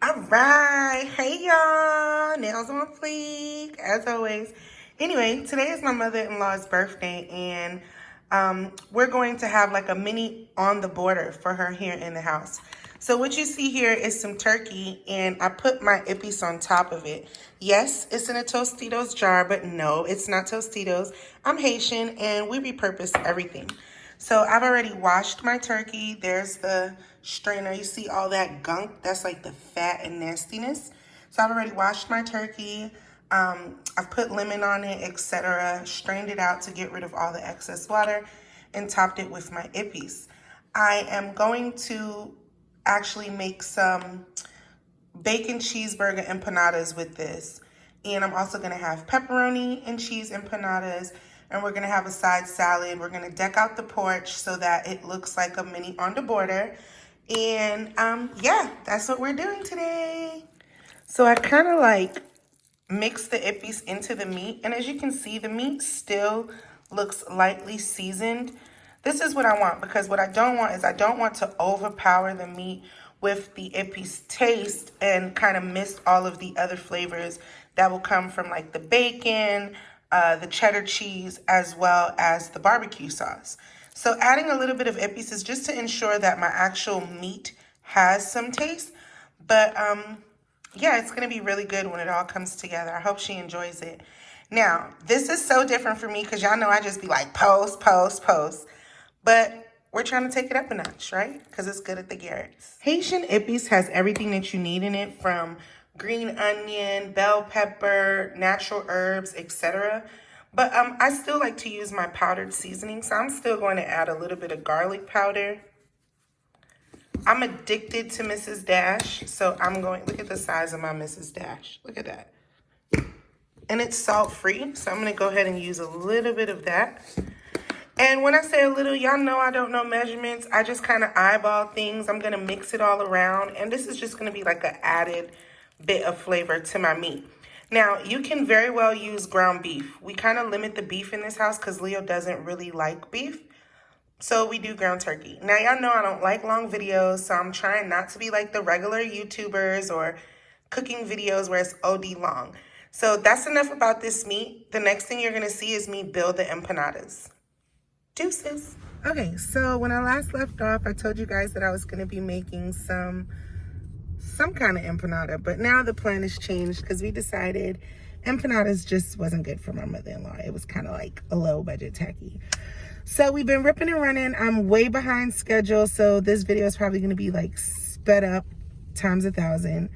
All right, hey y'all, nails on fleek as always. Anyway, today is my mother-in-law's birthday, and we're going to have like a mini on the border for her here in the house. So what you see here is some turkey, and I put my ippies on top of it. Yes, it's in a Tostitos jar, but no, it's not Tostitos. I'm Haitian, and we repurpose everything. So I've already washed my turkey. There's the strainer. You see all that gunk? That's like the fat and nastiness. So I've already washed my turkey. I've put lemon on it, etc. Strained it out to get rid of all the excess water and topped it with my ippies. I am going to actually make some bacon cheeseburger empanadas with this. And I'm also going to have pepperoni and cheese empanadas. And we're going to have a side salad. We're going to deck out the porch so that it looks like a mini on the border. And yeah, that's what we're doing today. So I kind of like mix the ippies into the meat. And as you can see, the meat still looks lightly seasoned. This is what I want, because what I don't want is I don't want to overpower the meat with the ippies taste and kind of miss all of the other flavors that will come from like the bacon, the cheddar cheese, as well as the barbecue sauce. So adding a little bit of ippies is just to ensure that my actual meat has some taste. But yeah, it's going to be really good when it all comes together. I hope she enjoys it. Now, this is so different for me because y'all know I just be like post. But we're trying to take it up a notch, right? Because it's good at the Garretts. Haitian ippies has everything that you need in it, from green onion, bell pepper, natural herbs, etc. But I still like to use my powdered seasoning, so I'm still going to add a little bit of garlic powder. I'm addicted to Mrs. Dash, so I'm going, look at the size of my Mrs. Dash. Look at that. And it's salt-free, so I'm going to go ahead and use a little bit of that. And when I say a little, y'all know I don't know measurements. I just kind of eyeball things. I'm going to mix it all around. And this is just going to be like an added bit of flavor to my meat. Now, you can very well use ground beef. We kind of limit the beef in this house because Leo doesn't really like beef. So we do ground turkey. Now, y'all know I don't like long videos, so I'm trying not to be like the regular YouTubers or cooking videos where it's OD long. So that's enough about this meat. The next thing you're going to see is me build the empanadas. Deuces. Okay, so when I last left off, I told you guys that I was going to be making some kind of empanada, but now the plan has changed because we decided empanadas just wasn't good for my mother-in-law. It was kind of like a low budget tacky. So we've been ripping and running. I'm way behind schedule, so this video is probably going to be like sped up times 1,000.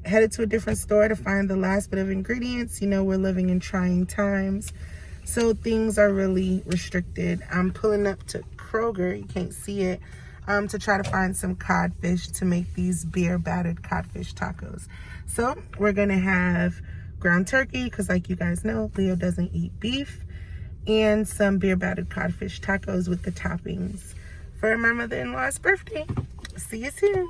Headed to a different store to find the last bit of ingredients. You know, we're living in trying times, so things are really restricted. I'm pulling up to Kroger, you can't see it, to try to find some codfish to make these beer battered codfish tacos. So we're gonna have ground turkey, because like you guys know, Leo doesn't eat beef, and some beer battered codfish tacos with the toppings for my mother-in-law's birthday. See you soon.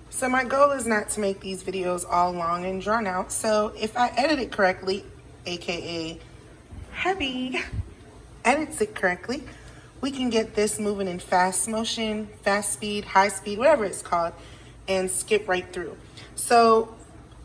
So my goal is not to make these videos all long and drawn out. So if I edit it correctly, aka Heavy edits it correctly, we can get this moving in fast motion, fast speed, high speed, whatever it's called, and skip right through. So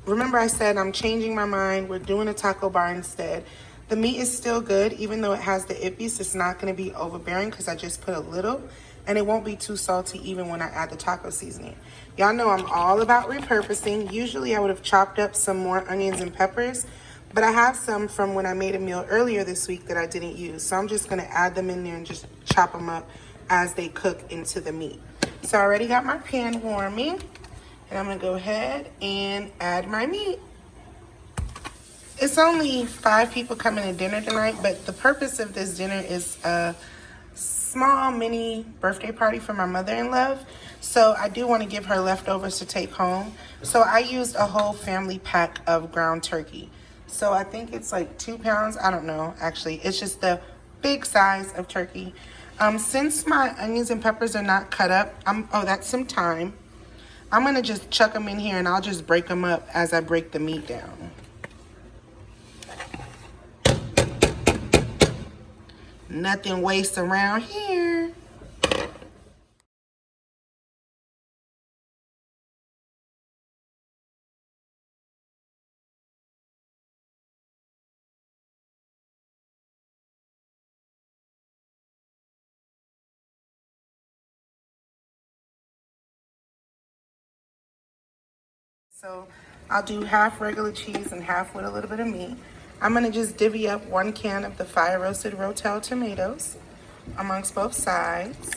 remember I said I'm changing my mind. We're doing a taco bar instead. The meat is still good, even though it has the ippies. It's not going to be overbearing because I just put a little, and it won't be too salty even when I add the taco seasoning. Y'all know I'm all about repurposing. Usually I would have chopped up some more onions and peppers, but I have some from when I made a meal earlier this week that I didn't use. So I'm just going to add them in there and just chop them up as they cook into the meat. So I already got my pan warming, and I'm going to go ahead and add my meat. It's only 5 people coming to dinner tonight, but the purpose of this dinner is a small mini birthday party for my mother-in-law. So I do want to give her leftovers to take home. So I used a whole family pack of ground turkey. So I think it's like 2 pounds. I don't know, actually. It's just the big size of turkey. Since my onions and peppers are not cut up, oh, that's some thyme. I'm going to just chuck them in here, and I'll just break them up as I break the meat down. Nothing wastes around here. So I'll do half regular cheese and half with a little bit of meat. I'm gonna just divvy up 1 can of the fire roasted Rotel tomatoes amongst both sides.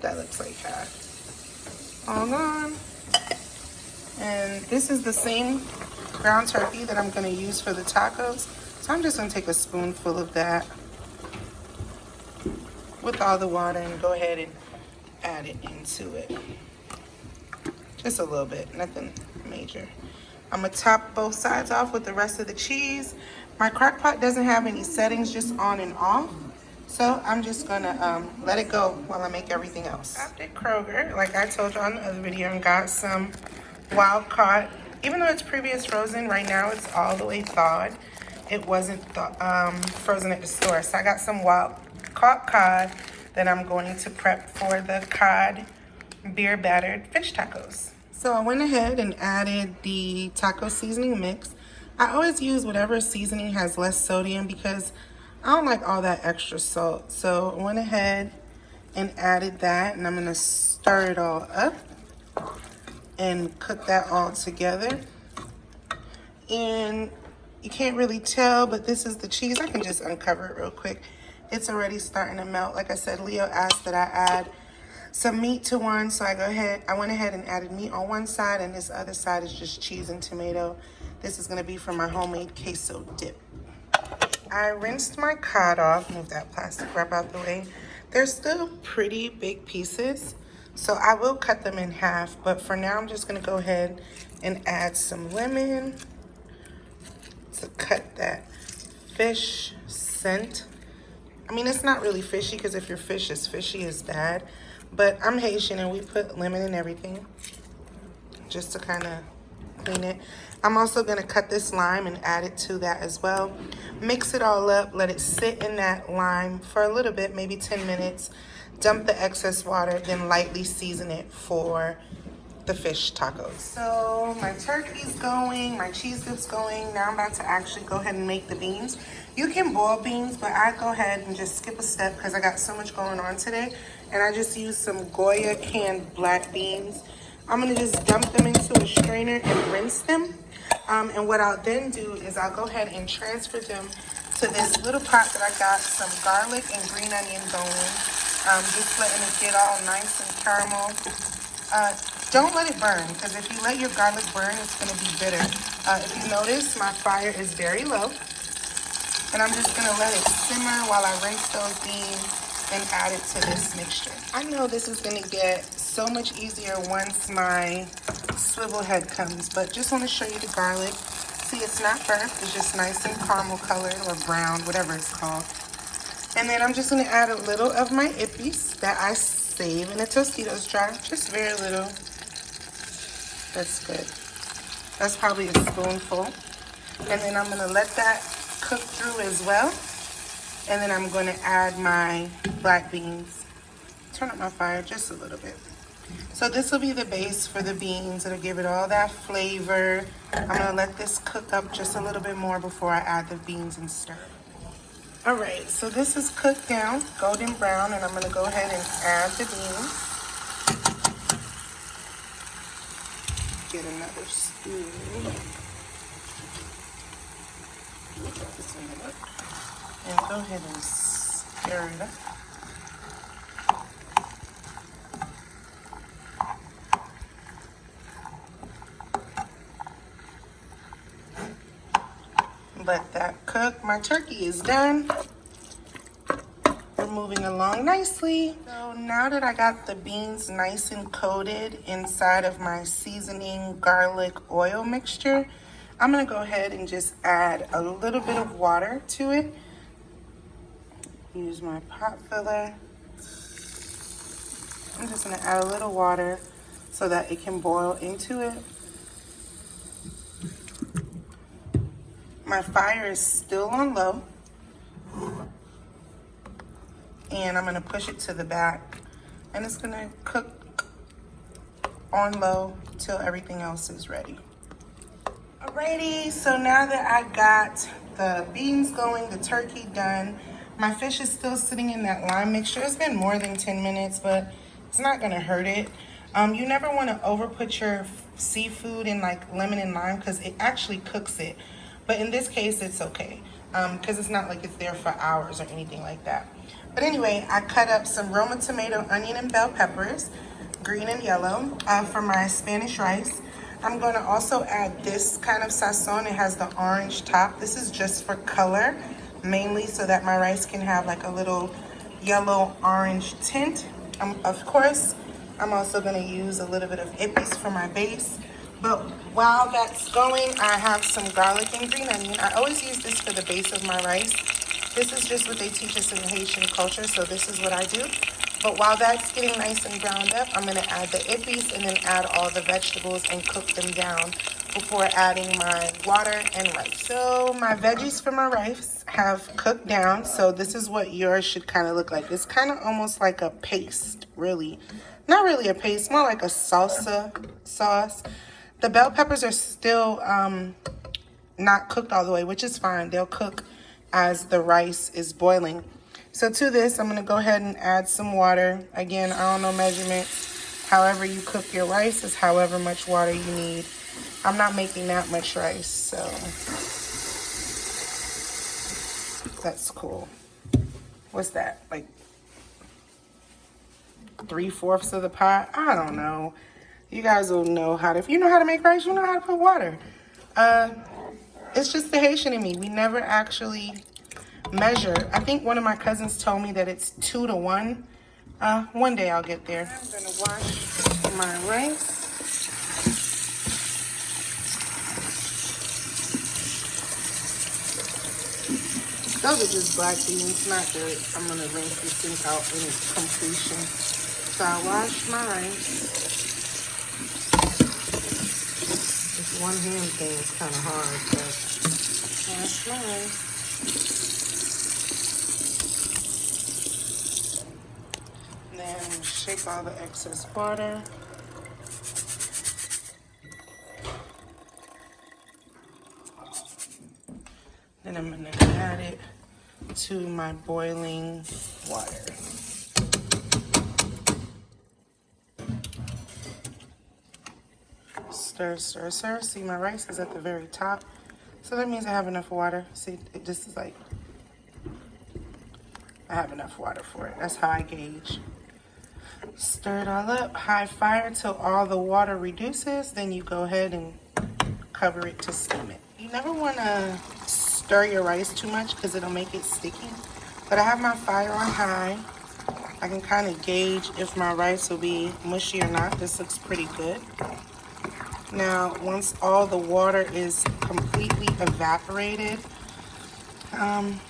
That looks like half. All on. And this is the same ground turkey that I'm gonna use for the tacos. So I'm just gonna take a spoonful of that with all the water and go ahead and add it into it. Just a little bit, nothing major. I'm gonna top both sides off with the rest of the cheese. My crock pot doesn't have any settings, just on and off. So I'm just gonna let it go while I make everything else. I stopped at Kroger, like I told you on the other video, and got some wild caught. Even though it's previous frozen, right now it's all the way thawed. It wasn't frozen at the store. So I got some wild caught cod that I'm going to prep for the cod beer battered fish tacos. So I went ahead and added the taco seasoning mix. I always use whatever seasoning has less sodium because I don't like all that extra salt. So I went ahead and added that, and I'm gonna stir it all up and cook that all together. And you can't really tell, but this is the cheese. I can just uncover it real quick. It's already starting to melt. Like I said, Leo asked that I add some meat to one, so I went ahead and added meat on one side, and this other side is just cheese and tomato. This is gonna be for my homemade queso dip. I rinsed my cod off, move that plastic wrap out the way. They're still pretty big pieces, so I will cut them in half, but for now I'm just gonna go ahead and add some lemon to cut that fish scent. I mean, it's not really fishy because if your fish is fishy, it's bad. But I'm Haitian and we put lemon in everything just to kind of clean it. I'm also going to cut this lime and add it to that as well. Mix it all up, let it sit in that lime for a little bit, maybe 10 minutes. Dump the excess water, then lightly season it for the fish tacos. So my turkey's going, my cheese dip's going. Now I'm about to actually go ahead and make the beans. You can boil beans, but I go ahead and just skip a step because I got so much going on today. And I just used some Goya canned black beans. I'm gonna just dump them into a strainer and rinse them. And what I'll then do is I'll go ahead and transfer them to this little pot that I got some garlic and green onion going. Just letting it get all nice and caramel. Don't let it burn, because if you let your garlic burn, it's going to be bitter. If you notice, my fire is very low. And I'm just going to let it simmer while I rinse those beans and add it to this mixture. I know this is going to get so much easier once my swivel head comes, but just want to show you the garlic. See, it's not burnt. It's just nice and caramel colored or brown, whatever it's called. And then I'm just going to add a little of my ippies that I save in a Tostitos jar, just very little. That's good. That's probably a spoonful. And then I'm gonna let that cook through as well. And then I'm gonna add my black beans. Turn up my fire just a little bit. So this will be the base for the beans. It'll give it all that flavor. I'm gonna let this cook up just a little bit more before I add the beans and stir. All right, so this is cooked down, golden brown, and I'm gonna go ahead and add the beans. Get another spoon. Put this in it up. And go ahead and stir it up. Let that cook. My turkey is done. We're moving along nicely. So now that I got the beans nice and coated inside of my seasoning garlic oil mixture, I'm gonna go ahead and just add a little bit of water to it. Use my pot filler. I'm just gonna add a little water so that it can boil into it. My fire is still on low. And I'm gonna push it to the back. And it's gonna cook on low till everything else is ready. Alrighty, so now that I got the beans going, the turkey done, my fish is still sitting in that lime mixture. It's been more than 10 minutes, but It's not gonna hurt it. You never want to over put your seafood in like lemon and lime because it actually cooks it. But in this case, it's okay because it's not like it's there for hours or anything like that. But anyway, I cut up some Roma tomato, onion, and bell peppers, green and yellow, for my Spanish rice. I'm going to also add this kind of sazon. It has the orange top. This is just for color, mainly so that my rice can have like a little yellow orange tint. Of course, I'm also going to use a little bit of ippies for my base. But while that's going, I have some garlic and green onion. I always use this for the base of my rice. This is just what they teach us in Haitian culture, so this is what I do. But while that's getting nice and browned up, I'm going to add the ippies and then add all the vegetables and cook them down before adding my water and rice. So my veggies for my rice have cooked down, so this is what yours should kind of look like. It's kind of almost like a paste, really. Not really a paste, more like a salsa sauce. The bell peppers are still not cooked all the way, which is fine. They'll cook as the rice is boiling. So to this, I'm going to go ahead and add some water. Again, I don't know measurements. However you cook your rice is however much water you need. I'm not making that much rice, so that's cool. What's that? Like 3/4 of the pot? I don't know. You guys will know how to, if you know how to make rice, you know how to put water. It's just the Haitian in me. We never actually measure. I think one of my cousins told me that it's 2 to 1. One day I'll get there. I'm gonna wash my rice. Those are just black beans, not good. I'm gonna rinse this thing out in its completion. So I wash my rice. This one hand thing is kind of hard, but wash my rice. Then shake all the excess water. Then I'm gonna add it to my boiling water. Stir, stir, stir. See, my rice is at the very top. So that means I have enough water. See, it just is like, I have enough water for it. That's how I gauge. Stir it all up, high fire till all the water reduces. Then you go ahead and cover it to steam it. You never wanna stir your rice too much because it'll make it sticky. But I have my fire on high. I can kind of gauge if my rice will be mushy or not. This looks pretty good. Now, once all the water is completely evaporated,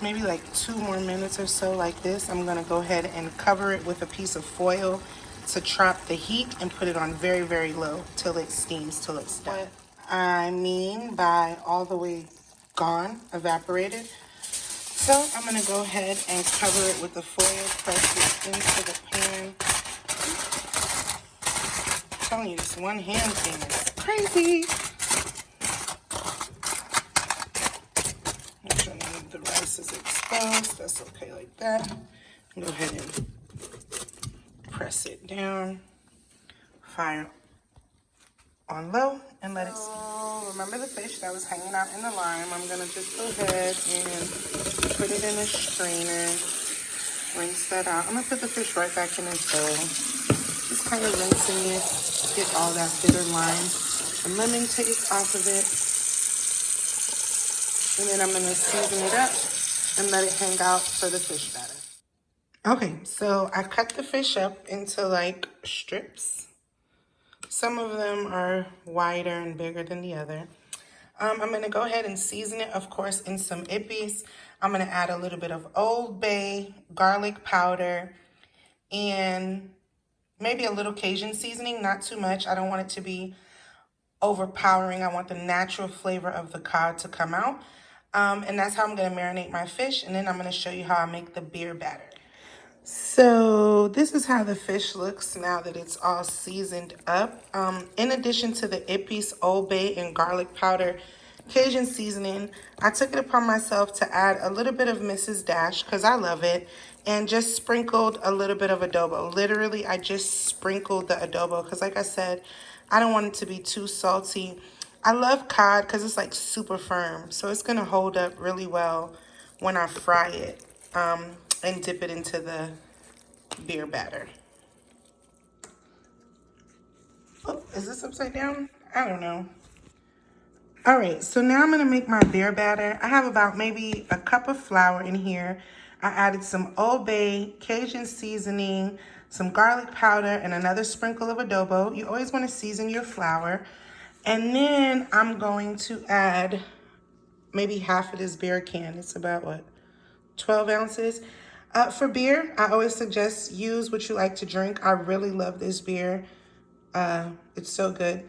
maybe like 2 more minutes or so like this, I'm gonna go ahead and cover it with a piece of foil to trap the heat and put it on very, very low till it steams, till it's done. What I mean by all the way gone, evaporated. So I'm gonna go ahead and cover it with the foil, press it into the pan. I'm telling you, this one hand thing is crazy. Make sure none of the rice is exposed. That's okay like that. Go ahead and press it down. Fire on low and let it steam. Remember the fish that was hanging out in the lime? I'm gonna just go ahead and put it in a strainer. Rinse that out. I'm gonna put the fish right back in its bowl. Just kind of rinsing it, get all that bitter lime and lemon taste off of it. And then I'm gonna season it up and let it hang out for the fish batter. Okay, so I cut the fish up into like strips. Some of them are wider and bigger than the other. I'm gonna go ahead and season it, of course, in some ippies. I'm gonna add a little bit of Old Bay, garlic powder, and maybe a little Cajun seasoning, not too much. I don't want it to be overpowering. I want the natural flavor of the cod to come out. And that's how I'm gonna marinate my fish. And then I'm gonna show you how I make the beer batter. So this is how the fish looks now that it's all seasoned up. In addition to the ippies, Old Bay, and garlic powder, Cajun seasoning. I took it upon myself to add a little bit of Mrs. Dash because I love it, and just sprinkled a little bit of adobo. Literally, I just sprinkled the adobo because, like I said, I don't want it to be too salty. I love cod because it's like super firm, so it's going to hold up really well when I fry it and dip it into the beer batter. Oh, is this upside down? I don't know. All right, so now I'm gonna make my beer batter. I have about maybe a cup of flour in here. I added some Old Bay, Cajun seasoning, some garlic powder, and another sprinkle of adobo. You always wanna season your flour. And then I'm going to add maybe half of this beer can. It's about what, 12 ounces? For beer, I always suggest use what you like to drink. I really love this beer. It's so good.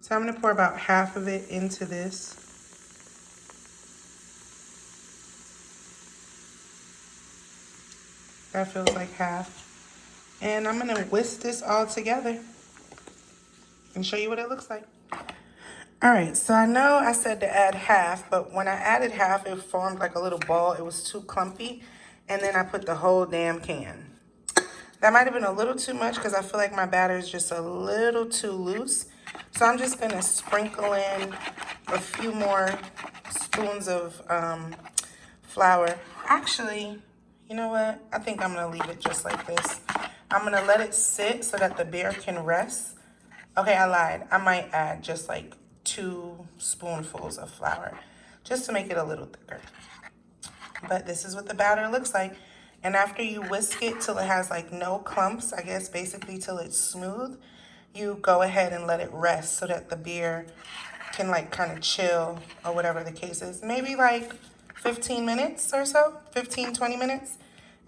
So I'm gonna pour about half of it into this. That feels like half. And I'm gonna whisk this all together and show you what it looks like. All right, so I know I said to add half, but when I added half, it formed like a little ball. It was too clumpy. And then I put the whole damn can. That might have been a little too much because I feel like my batter is just a little too loose. So I'm just gonna sprinkle in a few more spoons of flour. Actually, you know what? I think I'm gonna leave it just like this. I'm gonna let it sit so that the beer can rest. Okay, I lied. I might add just like 2 spoonfuls of flour just to make it a little thicker. But this is what the batter looks like. And after you whisk it till it has like no clumps, I guess basically till it's smooth, you go ahead and let it rest so that the beer can like kind of chill or whatever the case is. Maybe like 15 minutes or so, 15, 20 minutes,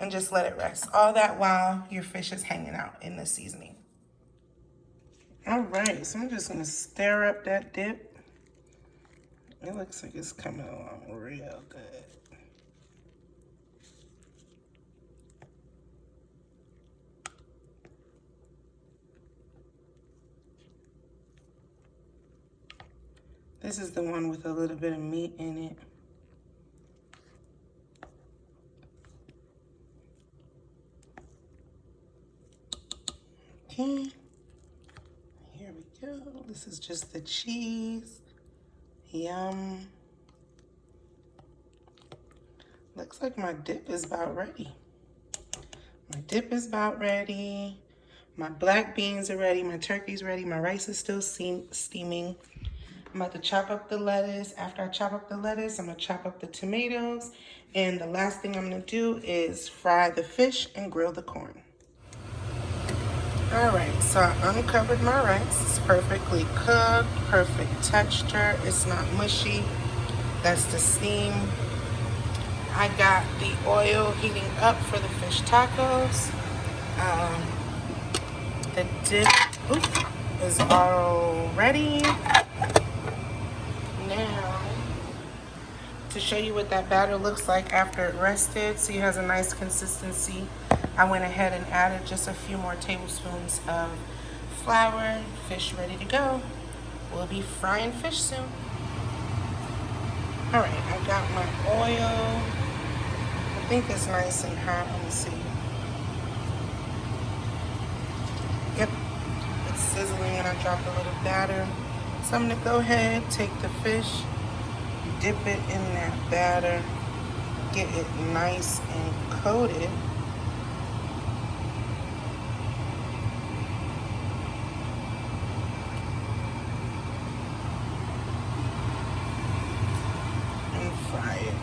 and just let it rest. All that while your fish is hanging out in the seasoning. All right, so I'm just gonna stir up that dip. It looks like it's coming along real good. This is the one with a little bit of meat in it. Okay, here we go. This is just the cheese. Yum. Looks like my dip is about ready. My dip is about ready. My black beans are ready. My turkey's ready. My rice is still steaming. I'm about to chop up the lettuce. After I chop up the lettuce, I'm gonna chop up the tomatoes. And the last thing I'm gonna do is fry the fish and grill the corn. All right, so I uncovered my rice. It's perfectly cooked, perfect texture. It's not mushy. That's the steam. I got the oil heating up for the fish tacos. The dip is all ready. Now, to show you what that batter looks like after it rested, so it has a nice consistency, I went ahead and added just a few more tablespoons of flour. Fish ready to go. We'll be frying fish soon. All right, I got my oil. I think it's nice and hot. Let me see. Yep, it's sizzling when I drop a little batter. So I'm gonna go ahead, take the fish, dip it in that batter, get it nice and coated. And fry it.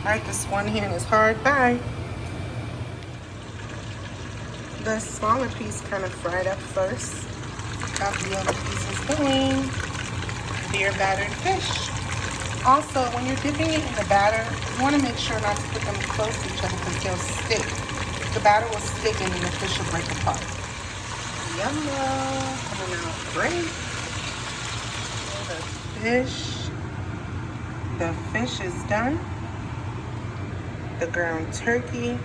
All right, this one hand is hard by. The smaller piece kind of fried up first. Got the other pieces going. Beer battered fish. Also, when you're dipping it in the batter, you want to make sure not to put them close to each other because they'll stick. The batter will stick and then the fish will break apart. Yum, coming out great. The fish is done. The ground turkey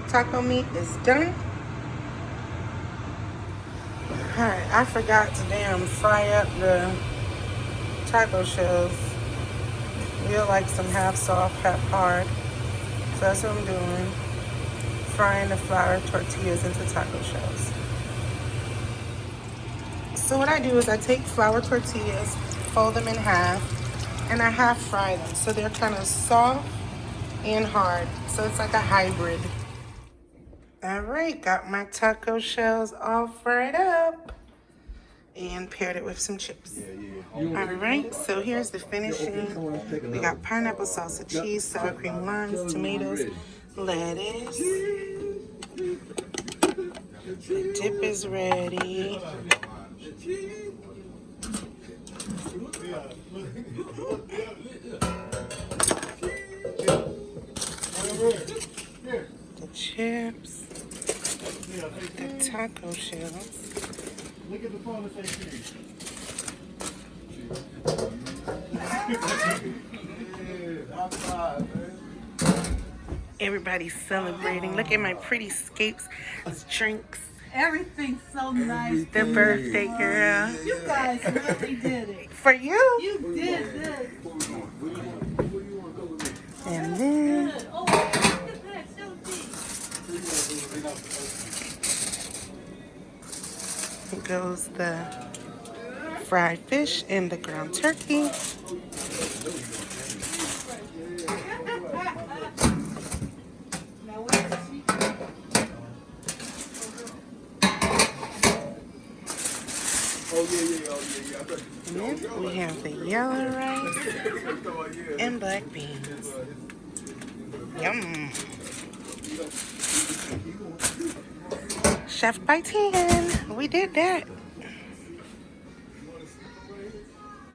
taco meat is done. Alright, I forgot to fry up the taco shells. You'll like some half soft, half hard. So that's what I'm doing. Frying the flour tortillas into taco shells. So what I do is I take flour tortillas, fold them in half, and I half fry them. So they're kind of soft and hard. So it's like a hybrid. Alright, got my taco shells all fried up. And paired it with some chips. Alright, so here's the finishing. We got pineapple, salsa, cheese, sour cream, limes, tomatoes, lettuce. The dip is ready. The chips. The taco shells. Look at the phone and say cheese. Everybody's celebrating. Look at my pretty scapes, drinks. Everything's so nice. The birthday girl. You guys really did it. For you? You did this. And then Oh, look at that. So deep. goes the fried fish and the ground turkey. And then we have the yellow rice and black beans. Yum. Chef by 10. We did that.